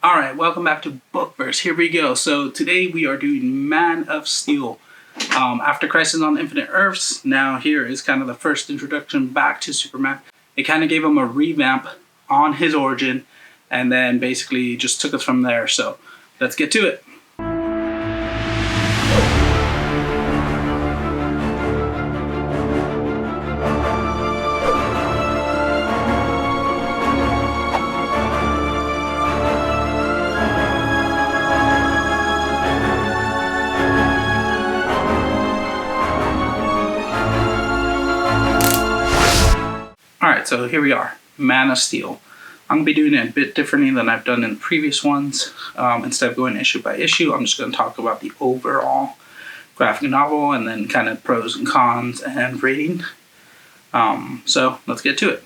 Alright, welcome back to Bookverse. Here we go. So today we are doing Man of Steel. After Crisis on Infinite Earths, now here is kind of the first introduction back to Superman. It kind of gave him a revamp on his origin and then basically just took us from there. So let's get to it. Alright, so here we are, Man of Steel. I'm going to be doing it a bit differently than I've done in previous ones. Instead of going issue by issue, I'm just going to talk about the overall graphic novel and then kind of pros and cons and rating. So let's get to it.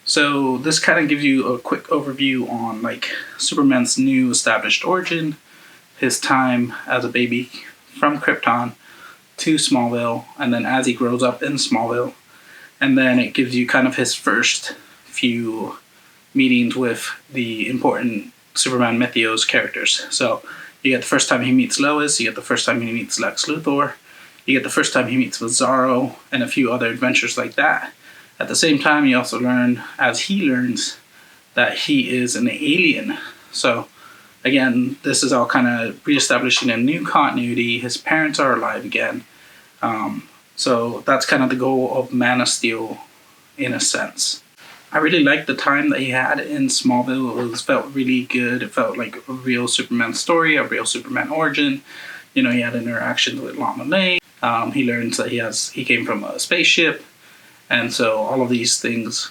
So this kind of gives you a quick overview on like Superman's new established origin, his time as a baby from Krypton to Smallville, and then as he grows up in Smallville. And then it gives you kind of his first few meetings with the important Superman Mythos characters. So you get the first time he meets Lois, you get the first time he meets Lex Luthor, you get the first time he meets Bizarro, and a few other adventures like that. At the same time, you also learn, as he learns, that he is an alien. So again, this is all kind of reestablishing a new continuity. His parents are alive again. So that's kind of the goal of Man of Steel, in a sense. I really liked the time that he had in Smallville. It felt really good. It felt like a real Superman story, a real Superman origin. You know, he had interactions with Lana Lang. He learns that he came from a spaceship. And so all of these things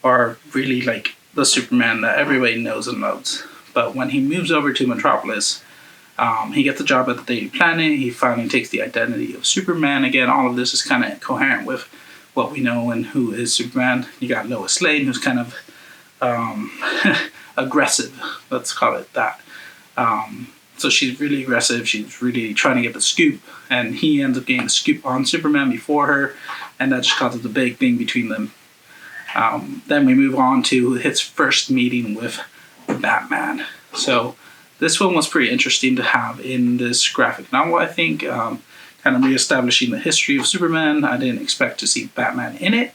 are really like the Superman that everybody knows and loves. But when he moves over to Metropolis, he gets a job at the Daily Planet. He finally takes the identity of Superman. Again, all of this is kind of coherent with what we know and who is Superman. You got Lois Lane, who's kind of aggressive. Let's call it that. So she's really aggressive. She's really trying to get the scoop. And he ends up getting the scoop on Superman before her. And that just causes a big thing between them. Then we move on to his first meeting with Batman. So this one was pretty interesting to have in this graphic novel, I think. Kind of reestablishing the history of Superman. I didn't expect to see Batman in it,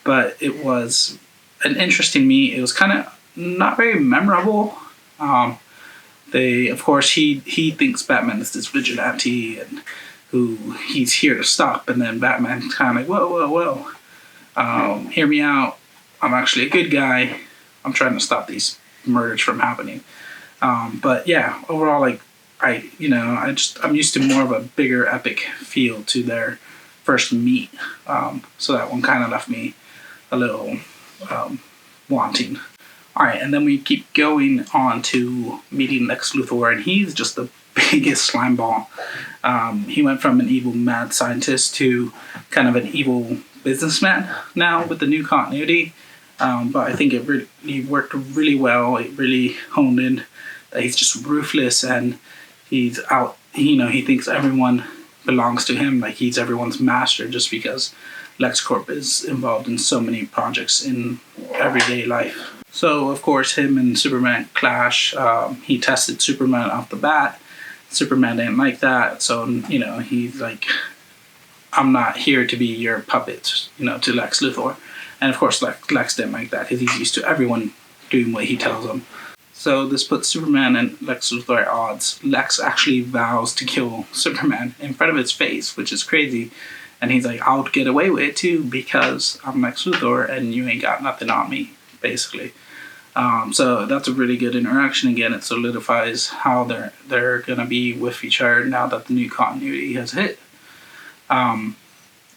but it was an interesting meet. It was kind of not very memorable. Of course, he thinks Batman is this vigilante and who he's here to stop, and then Batman's kind of like, whoa, hear me out. I'm actually a good guy. I'm trying to stop these murders from happening. But yeah, overall, like I'm used to more of a bigger epic feel to their first meet. So that one kind of left me a little wanting. All right, and then we keep going on to meeting Lex Luthor, and he's just the biggest slime ball. He went from an evil mad scientist to kind of an evil businessman now with the new continuity. But I think it really worked really well. It really honed in that he's just ruthless and he's out, he thinks everyone belongs to him, like he's everyone's master just because LexCorp is involved in so many projects in everyday life. So, of course, him and Superman clash. He tested Superman off the bat. Superman didn't like that, so, he's like, I'm not here to be your puppet, to Lex Luthor. And, of course, Lex didn't like that because he's used to everyone doing what he tells them. So this puts Superman and Lex Luthor at odds. Lex actually vows to kill Superman in front of his face, which is crazy. And he's like, I'll get away with it too because I'm Lex Luthor and you ain't got nothing on me, basically. So that's a really good interaction. Again, it solidifies how they're going to be with each other now that the new continuity has hit. And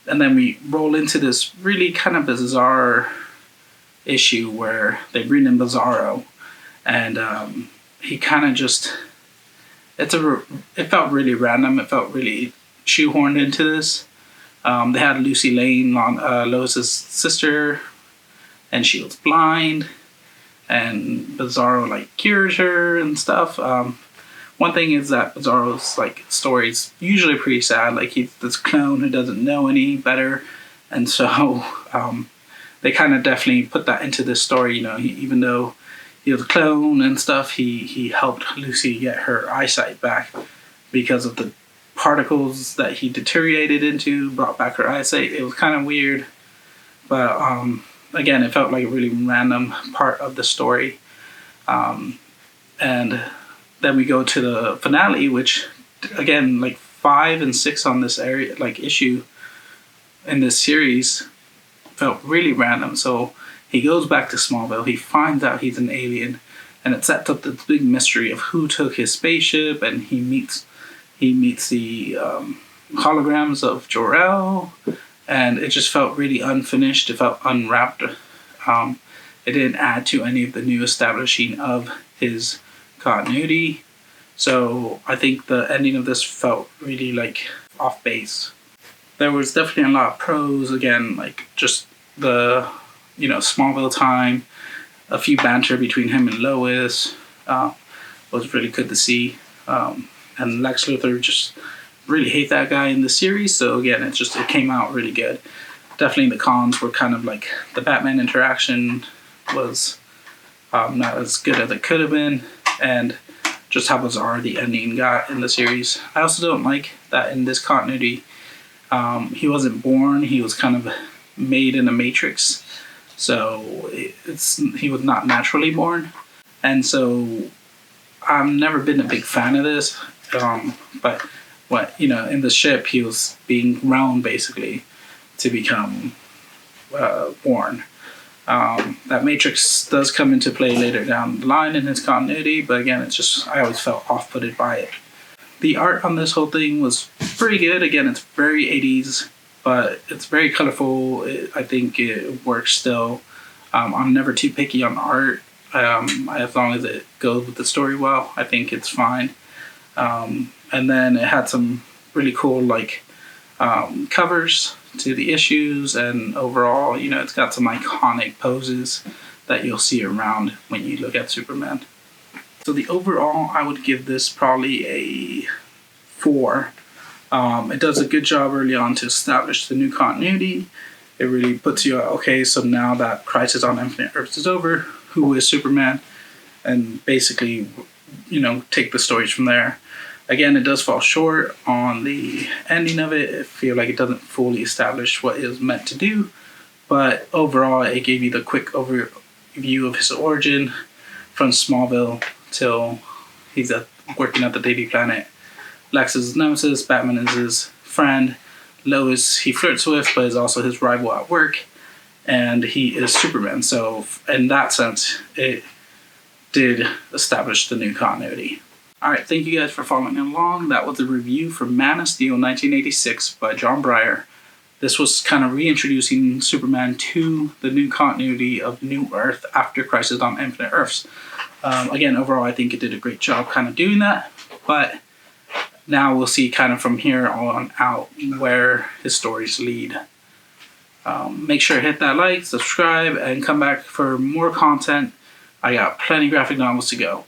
then we roll into this really kind of bizarre issue where they bring in Bizarro. And he kind of just, it felt really random. It felt really shoehorned into this. They had Lucy Lane, Lois's sister, and she was blind. And Bizarro cures her and stuff. One thing is that Bizarro's story's usually pretty sad. He's this clone who doesn't know any better, and so they kind of definitely put that into this story. Even though he was a clone and stuff. He helped Lucy get her eyesight back because of the particles that he deteriorated into, brought back her eyesight. It was kind of weird, but again, it felt like a really random part of the story. And then we go to the finale, which again, like 5 and 6 on this area, like issue in this series, felt really random. So he goes back to Smallville. He finds out he's an alien, and it sets up this big mystery of who took his spaceship. And he meets the holograms of Jor-El, and it just felt really unfinished. It felt unwrapped. It didn't add to any of the new establishing of his continuity. So I think the ending of this felt really like off base. There was definitely a lot of pros, again, like just the, Smallville time, a few banter between him and Lois was really good to see. And Lex Luthor, just really hate that guy in the series. So again, it came out really good. Definitely the cons were kind of like the Batman interaction was not as good as it could have been, and just how bizarre the ending got in the series. I also don't like that in this continuity, he wasn't born, he was kind of made in a matrix. So he was not naturally born. And so I've never been a big fan of this. But in the ship, he was being grown basically to become born. That matrix does come into play later down the line in his continuity, but again, I always felt off-putted by it. The art on this whole thing was pretty good. Again, it's very 80s, but it's very colorful. I think it works still. I'm never too picky on art. As long as it goes with the story well, I think it's fine. And then it had some really cool covers to the issues, and overall, it's got some iconic poses that you'll see around when you look at Superman. So the overall, I would give this probably a 4. It does a good job early on to establish the new continuity. It really puts you, okay, so now that Crisis on Infinite Earths is over, who is Superman? And basically, take the stories from there. Again, it does fall short on the ending of it. I feel like it doesn't fully establish what it was meant to do. But overall, it gave you the quick overview of his origin from Smallville till he's working at the Daily Planet. Lex is his nemesis, Batman is his friend, Lois he flirts with but is also his rival at work, and he is Superman. So in that sense, it did establish the new continuity. Alright, thank you guys for following along. That was a review for Man of Steel 1986 by John Byrne. This was kind of reintroducing Superman to the new continuity of New Earth after Crisis on Infinite Earths. Again, overall, I think it did a great job kind of doing that, but now we'll see kind of from here on out where his stories lead. Make sure to hit that like, subscribe, and come back for more content. I got plenty of graphic novels to go.